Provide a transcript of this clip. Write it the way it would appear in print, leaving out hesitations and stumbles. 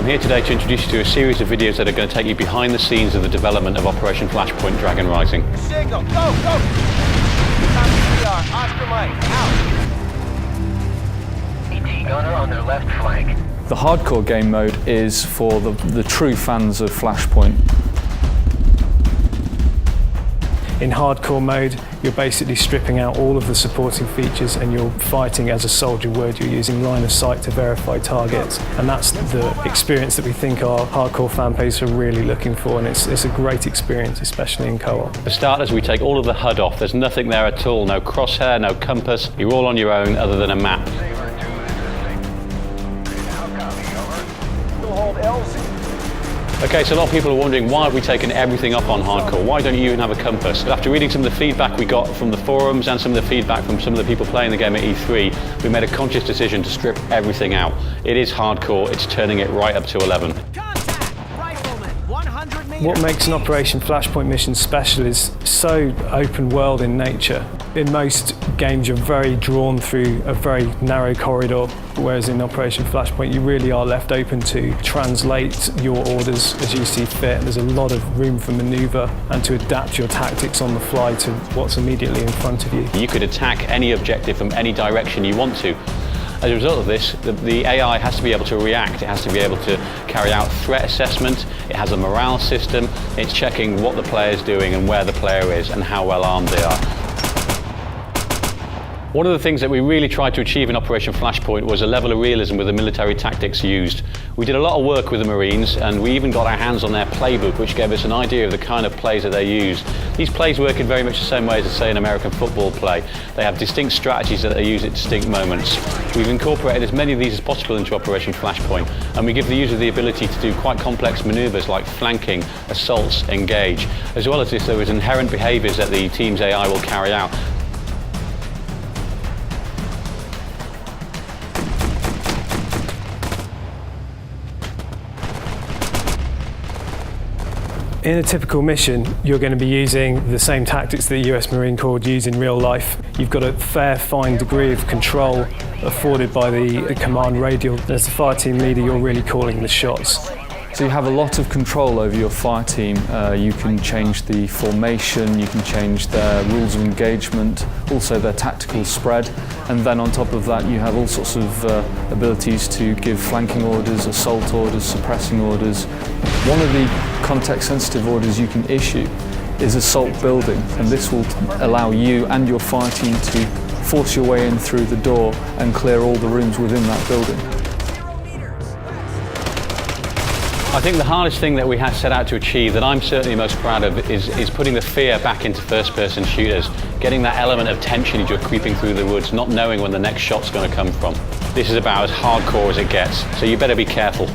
I'm here today to introduce you to a series of videos that are going to take you behind the scenes of the development of Operation Flashpoint Dragon Rising. Signal, go, go! Oscar Mike, out! ET gunner on their left flank. The hardcore game mode is for the true fans of Flashpoint. In hardcore mode, you're basically stripping out all of the supporting features and you're fighting as a soldier would. You're using line of sight to verify targets, and that's the experience that we think our hardcore fan base are really looking for, and it's a great experience, especially in co-op. For starters, we take all of the HUD off. There's nothing there at all, no crosshair, no compass. You're all on your own other than a map. Okay, so a lot of people are wondering, why have we taken everything up on hardcore? Why don't you even have a compass? But after reading some of the feedback we got from the forums and some of the feedback from some of the people playing the game at E3, we made a conscious decision to strip everything out. It is hardcore, it's turning it right up to 11. What makes an Operation Flashpoint mission special is so open world in nature. In most games you're very drawn through a very narrow corridor, whereas in Operation Flashpoint you really are left open to translate your orders as you see fit. There's a lot of room for manoeuvre and to adapt your tactics on the fly to what's immediately in front of you. You could attack any objective from any direction you want to. As a result of this, the AI has to be able to react, it has to be able to carry out threat assessment, it has a morale system, it's checking what the player is doing and where the player is and how well armed they are. One of the things that we really tried to achieve in Operation Flashpoint was a level of realism with the military tactics used. We did a lot of work with the Marines, and we even got our hands on their playbook, which gave us an idea of the kind of plays that they use. These plays work in very much the same way as, say, an American football play. They have distinct strategies that they use at distinct moments. We've incorporated as many of these as possible into Operation Flashpoint, and we give the user the ability to do quite complex maneuvers like flanking, assaults, engage. As well as this, there is inherent behaviours that the team's AI will carry out. In a typical mission, you're going to be using the same tactics that the US Marine Corps use in real life. You've got a fair, fine degree of control afforded by the command radial. As the fire team leader, you're really calling the shots. So you have a lot of control over your fire team. You can change the formation, you can change their rules of engagement, also their tactical spread, and then on top of that you have all sorts of abilities to give flanking orders, assault orders, suppressing orders. One of the context-sensitive orders you can issue is assault building, and this will allow you and your fire team to force your way in through the door and clear all the rooms within that building. I think the hardest thing that we have set out to achieve, that I'm certainly most proud of, is putting the fear back into first-person shooters, getting that element of tension as you're creeping through the woods, not knowing when the next shot's going to come from. This is about as hardcore as it gets, so you better be careful.